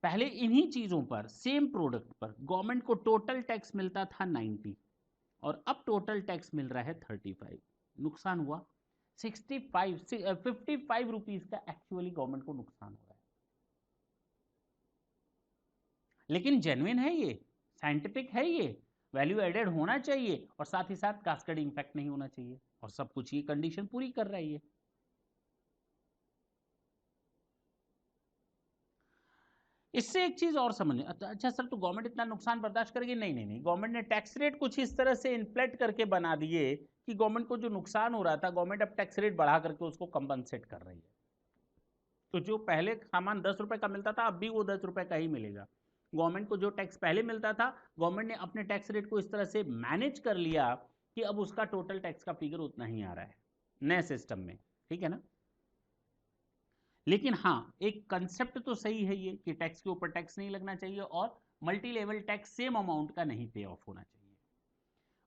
पहले इन्हीं चीजों पर, सेम प्रोडक्ट पर गवर्नमेंट को टोटल टैक्स मिलता था 90, और अब टोटल टैक्स मिल रहा है 35। नुकसान हुआ 55 रुपीज का एक्चुअली गवर्नमेंट को नुकसान हो रहा है। लेकिन जेन्युइन है ये, साइंटिफिक है ये, वैल्यू एडेड होना चाहिए और साथ ही साथ कास्केडिंग इफेक्ट नहीं होना चाहिए, और सब कुछ ये कंडीशन पूरी कर रहा है ये। इससे एक चीज और समझ, अच्छा सर तो गवर्नमेंट इतना नुकसान बर्दाश्त करेगी? नहीं नहीं नहीं, गवर्नमेंट ने टैक्स रेट कुछ इस तरह से इन्फ्लेट करके बना दिए कि गवर्नमेंट को जो नुकसान हो रहा था, गवर्नमेंट अब टैक्स रेट बढ़ा करके उसको कंपनसेट कर रही है। तो जो पहले सामान 10 रुपए का मिलता था, अब भी वो 10 रुपए का ही मिलेगा। गवर्नमेंट को जो टैक्स पहले मिलता था, गवर्नमेंट ने अपने टैक्स रेट को इस तरह से मैनेज कर लिया कि अब उसका टोटल टैक्स का फिगर उतना ही आ रहा है नए सिस्टम में, ठीक है ना। लेकिन हाँ, एक कंसेप्ट तो सही है ये कि टैक्स के ऊपर टैक्स नहीं लगना चाहिए और multi level tax same amount का नहीं पे ऑफ होना चाहिए,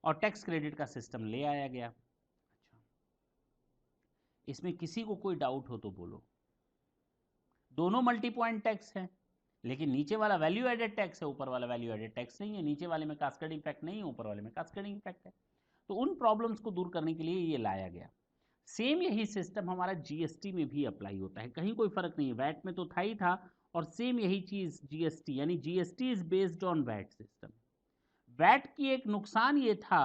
और टैक्स क्रेडिट का सिस्टम ले आया गया। अच्छा, इसमें किसी को कोई डाउट हो तो बोलो। दोनों मल्टी पॉइंट टैक्स हैं, लेकिन नीचे वाला वैल्यू एडेड टैक्स है, ऊपर वाला वैल्यू एडेड टैक्स नहीं है। नीचे वाले में कास्केडिंग इफेक्ट नहीं है, ऊपर वाले में कास्केडिंग इफेक्ट है। तो उन प्रॉब्लम्स को दूर करने के लिए ये लाया गया। सेम यही सिस्टम हमारा जीएसटी में भी अप्लाई होता है, कहीं कोई फर्क नहीं है। वैट में तो था ही था, और सेम यही चीज जीएसटी, यानी GST is based on VAT system. VAT की एक नुकसान ये था,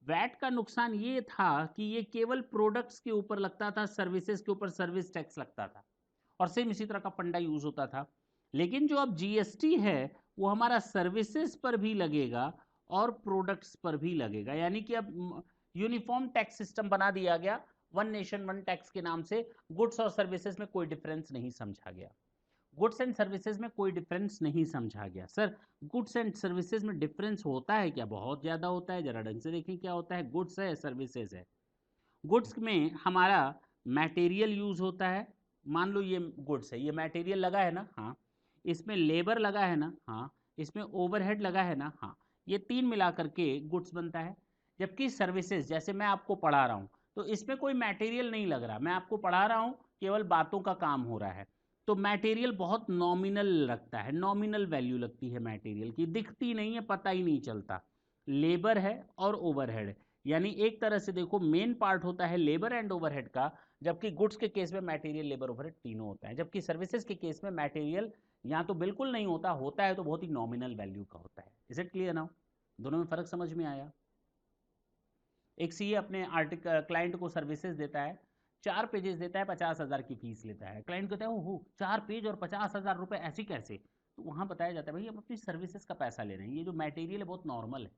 वैट का नुकसान ये था कि ये केवल प्रोडक्ट्स के ऊपर लगता था, सर्विसेज के ऊपर सर्विस टैक्स लगता था, और सेम इसी तरह का फंडा यूज होता था। लेकिन जो अब जीएसटी है वो हमारा सर्विसेज पर भी लगेगा और प्रोडक्ट्स पर भी लगेगा, यानी कि अब यूनिफॉर्म टैक्स सिस्टम बना दिया गया, वन नेशन वन टैक्स के नाम से। गुड्स और सर्विसेज में कोई डिफरेंस नहीं समझा गया, गुड्स एंड सर्विसेज में कोई डिफरेंस नहीं समझा गया। सर गुड्स एंड सर्विसेज में डिफरेंस होता है क्या? बहुत ज्यादा होता है, जरा ढंग से देखिए क्या होता है। गुड्स है, सर्विसेज है। गुड्स में हमारा मटेरियल यूज होता है, मान लो ये गुड्स है, ये मटेरियल लगा है ना, हाँ। इसमें लेबर लगा है ना, हाँ। इसमें ओवरहेड लगा है ना, हाँ। ये तीन मिला करके गुड्स बनता है। जबकि सर्विसेज, जैसे मैं आपको पढ़ा रहा हूँ, तो इसमें कोई मटेरियल नहीं लग रहा, मैं आपको पढ़ा रहा हूँ, केवल बातों का काम हो रहा है। तो मटेरियल बहुत नॉमिनल लगता है, नॉमिनल वैल्यू लगती है मटेरियल की, दिखती नहीं है, पता ही नहीं चलता। लेबर है और ओवरहेड है, यानी एक तरह से देखो मेन पार्ट होता है लेबर एंड ओवरहेड का, जबकि गुड्स के केस में मटेरियल, लेबर, ओवरहेड तीनों होता है। जबकि सर्विसेज के केस में मटेरियल या तो बिल्कुल नहीं होता, होता है तो बहुत ही नॉमिनल वैल्यू का होता है। Is it clear now? दोनों में फर्क समझ में आया? एक सीए अपने आर्टिकल क्लाइंट को सर्विसेज देता है, 4 पेजेस देता है, 50,000 की फीस लेता है। क्लाइंट कहता है ओहो 4 पेज और 50,000 रुपए ऐसे कैसे? तो वहां बताया जाता है भाई हम अपनी सर्विसेज का पैसा ले रहे हैं, ये जो मटेरियल है बहुत नॉर्मल है।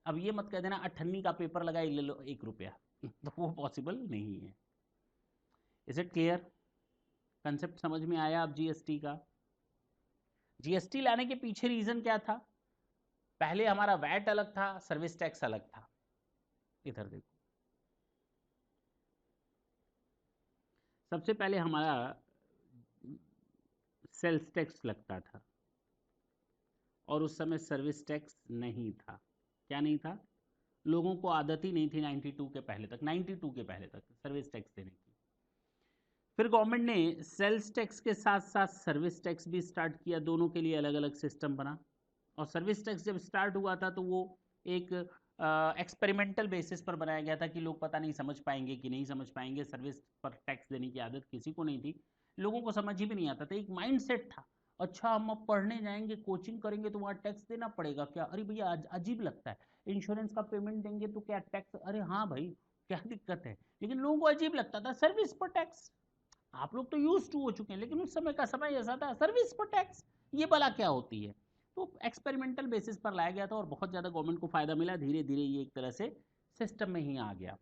अब ये मत कह देना 98 का पेपर लगाए ले लो 1 रुपया तो वो पॉसिबल नहीं है। Is it clear? कंसेप्ट समझ में आया अब जीएसटी का? जीएसटी लाने के पीछे रीजन क्या था? पहले हमारा वैट अलग था, सर्विस टैक्स अलग था। इधर देखो, सबसे पहले हमारा सेल्स टैक्स लगता था, और उस समय सर्विस टैक्स नहीं था। क्या नहीं था? लोगों को आदत ही नहीं थी 92 के पहले तक, 92 के पहले तक सर्विस टैक्स देने की। फिर गवर्नमेंट ने सेल्स टैक्स के साथ साथ सर्विस टैक्स भी स्टार्ट किया, दोनों के लिए अलग अलग सिस्टम बना। और सर्विस टैक्स जब स्टार्ट हुआ था तो वो एक एक्सपेरिमेंटल बेसिस पर बनाया गया था कि लोग पता नहीं समझ पाएंगे कि नहीं समझ पाएंगे। सर्विस पर टैक्स देने की आदत किसी को नहीं थी, लोगों को समझ ही भी नहीं आता था। एक माइंड सेट था, अच्छा हम अब पढ़ने जाएंगे, कोचिंग करेंगे तो वहाँ टैक्स देना पड़ेगा क्या? अरे भैया अजीब लगता है। इंश्योरेंस का पेमेंट देंगे तो क्या टैक्स? अरे हाँ भाई, क्या दिक्कत है? लेकिन लोगों को अजीब लगता था सर्विस पर टैक्स। आप लोग तो यूज टू हो चुके हैं, लेकिन उस समय का समय ऐसा था, सर्विस पर टैक्स, ये भला क्या होती है? तो एक्सपेरिमेंटल बेसिस पर लाया गया था और बहुत ज़्यादा गवर्नमेंट को फायदा मिला। धीरे धीरे ये एक तरह से सिस्टम में ही आ गया।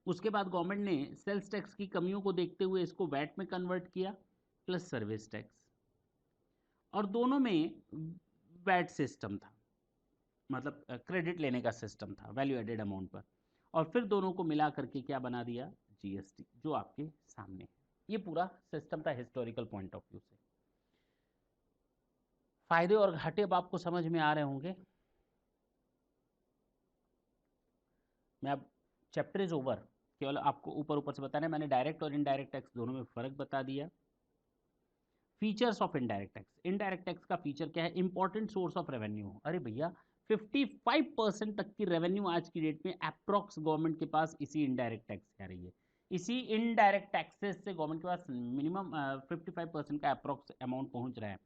उसके बाद गवर्नमेंट ने सेल्स टैक्स की कमियों को देखते हुए इसको वैट में कन्वर्ट किया, प्लस सर्विस टैक्स, और दोनों में वैट सिस्टम था, मतलब क्रेडिट लेने का सिस्टम था वैल्यू एडेड अमाउंट पर। और फिर दोनों को मिला करके क्या बना दिया? जीएसटी, जो आपके सामने है। ये पूरा सिस्टम था हिस्टोरिकल पॉइंट ऑफ व्यू से। फायदे और घाटे अब आपको समझ में आ रहे होंगे। मैं अब चैप्टर इज ओवर, केवल आपको ऊपर ऊपर से बताना है। मैंने डायरेक्ट और इनडायरेक्ट टैक्स दोनों में फर्क बता दिया। Features of indirect tax, indirect tax का फीचर क्या है? Important source of revenue. अरे भैया 55% तक की रेवेन्यू आज की डेट में अप्रोक्स गवर्नमेंट के पास इसी इनडायरेक्ट टैक्स से आ रही है। इसी इनडायरेक्ट टैक्सेस से गवर्नमेंट के पास मिनिमम 55% का अप्रोक्स अमाउंट पहुंच रहा है।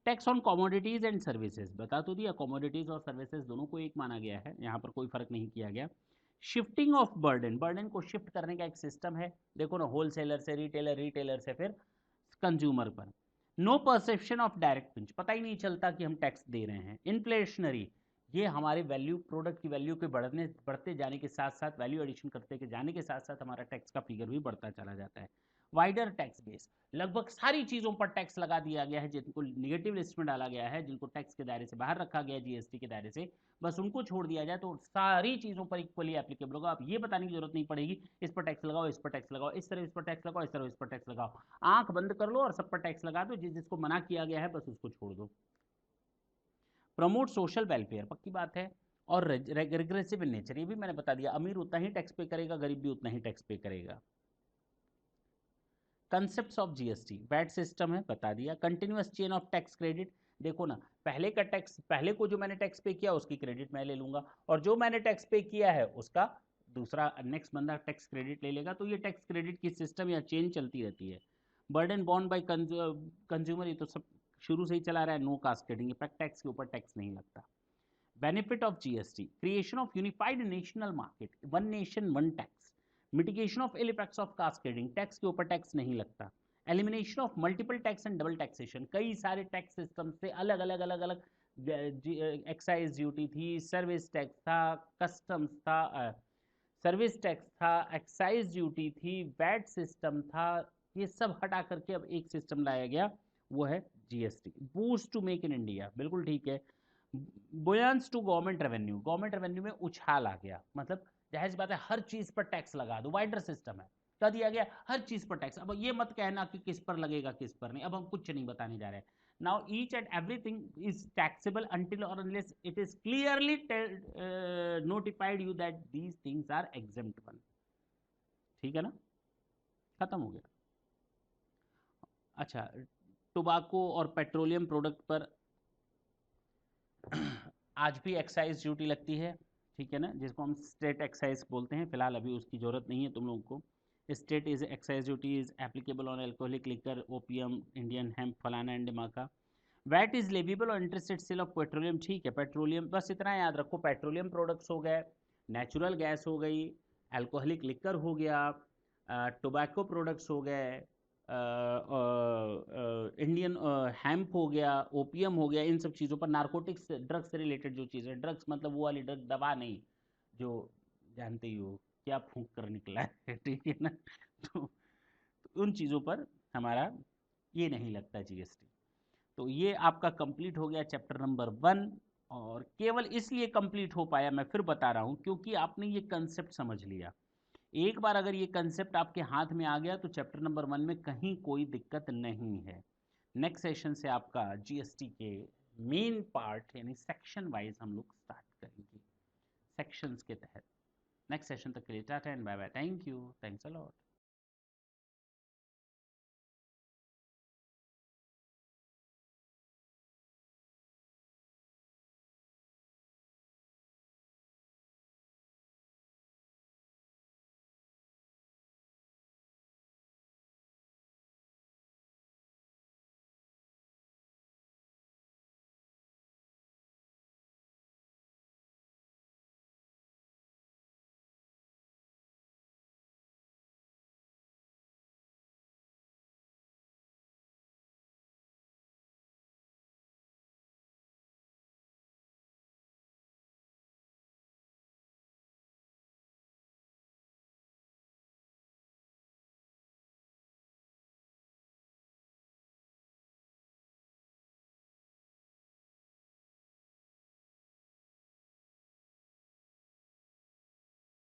Tax on commodities and services, बता तो दिया, कमोडिटीज और सर्विसेज दोनों को एक माना गया है, यहाँ पर कोई फर्क नहीं किया गया। शिफ्टिंग ऑफ बर्डन, बर्डन को शिफ्ट करने का एक सिस्टम है, देखो ना, होलसेलर से रिटेलर, रिटेलर से फिर कंज्यूमर पर। No perception of direct pinch, पता ही नहीं चलता कि हम टैक्स दे रहे हैं। इन्फ्लेशनरी, ये हमारे वैल्यू, प्रोडक्ट की वैल्यू के बढ़ते जाने के साथ साथ, वैल्यू एडिशन करते के जाने के साथ साथ हमारा टैक्स का फिगर भी बढ़ता चला जाता है। वाइडर टैक्स बेस, लगभग सारी चीजों पर टैक्स लगा दिया गया है, जिनको निगेटिव लिस्ट में डाला गया है, जिनको टैक्स के दायरे से बाहर रखा गया है, जीएसटी के दायरे से, बस उनको छोड़ दिया जाए तो सारी चीजों पर इक्वली एप्लीकेबल होगा। अब ये बताने की जरूरत नहीं पड़ेगी इस पर टैक्स लगाओ, इस पर टैक्स लगाओ, इस तरह इस पर टैक्स लगाओ, इस तरह इस पर टैक्स लगाओ। आंख बंद कर लो और सब पर टैक्स लगा दो, जिसको मना किया गया है बस उसको छोड़ दो। प्रमोट सोशल वेलफेयर, पक्की बात है, और रिग्रेसिव इन नेचर, ये भी मैंने बता दिया, अमीर उतना ही टैक्स पे करेगा, गरीब भी उतना ही टैक्स पे करेगा। Concepts of GST, VAT system है, बता दिया। Continuous chain of tax credit, देखो ना, पहले का टैक्स, पहले को जो मैंने टैक्स पे किया उसकी क्रेडिट मैं ले लूंगा, और जो मैंने टैक्स पे किया है उसका दूसरा नेक्स्ट बंदा टैक्स क्रेडिट ले लेगा, तो ये टैक्स क्रेडिट की सिस्टम या चेन चलती रहती है। बर्डन बॉर्न बाय कंज्यूमर, ये तो सब शुरू से ही चला रहा है, नो कास्केडिंग इफेक्ट, टैक्स के ऊपर टैक्स नहीं लगता। Benefit of GST, creation of unified national market, one nation one tax, mitigation of ill effects of cascading, tax के ऊपर टैक्स नहीं लगता, elimination of multiple tax and double taxation, कई सारे टैक्स सिस्टम से अलग अलग अलग अलग, एक्साइज ड्यूटी थी, सर्विस टैक्स था, कस्टम्स था, सर्विस टैक्स था, एक्साइज ड्यूटी थी, वैट सिस्टम था, ये सब हटा करके अब एक सिस्टम लाया गया, वो है GST. Boost to make in India, बिल्कुल ठीक है। बुयांस टू गवर्नमेंट रेवेन्यू में उछाल आ गया, मतलब जाहिर सी बात है हर चीज पर टैक्स लगा दो, वाइडर सिस्टम है, कर दिया गया हर चीज पर टैक्स। अब ये मत कहना कि किस पर लगेगा किस पर नहीं, अब हम कुछ नहीं बताने जा रहे हैं। Now each and everything is taxable until or unless it is clearly notified you that these things are exempt one, ठीक है ना, खत्म हो गया। अच्छा, टोबैको और पेट्रोलियम प्रोडक्ट पर आज भी एक्साइज ड्यूटी लगती है, ठीक है ना, जिसको हम स्टेट एक्साइज बोलते हैं, फिलहाल अभी उसकी जरूरत नहीं है तुम लोगों को। State is excise duty is applicable on alcoholic liquor, opium, Indian hemp, फलाना एंड डिमाका। VAT is leviable on interstate sale of petroleum, ठीक है, पेट्रोलियम, बस इतना याद रखो, पेट्रोलियम प्रोडक्ट्स हो गए, नेचुरल गैस हो गई, एल्कोहलिक लिकर हो गया, टोबैको प्रोडक्ट्स हो गए, इंडियन हैम्प हो गया, ओपीएम हो गया, इन सब चीज़ों पर, नारकोटिक्स ड्रग्स से रिलेटेड जो चीज़ है, ड्रग्स मतलब वो वाली ड्रग, दवा नहीं, जो जानते ही हो क्या फूंक कर निकला है ठीक है ना, तो उन चीज़ों पर हमारा ये नहीं लगता जीएसटी। तो ये आपका कंप्लीट हो गया चैप्टर नंबर 1, और केवल इसलिए कंप्लीट हो पाया, मैं फिर बता रहा हूँ, क्योंकि आपने ये कंसेप्ट समझ लिया। एक बार अगर ये कंसेप्ट आपके हाथ में आ गया तो चैप्टर नंबर 1 में कहीं कोई दिक्कत नहीं है। नेक्स्ट सेशन से आपका जीएसटी के मेन पार्ट यानी सेक्शन वाइज हम लोग स्टार्ट करेंगे, सेक्शंस के तहत। नेक्स्ट सेशन तक के लिए tata and bye bye, thank you, thanks a lot.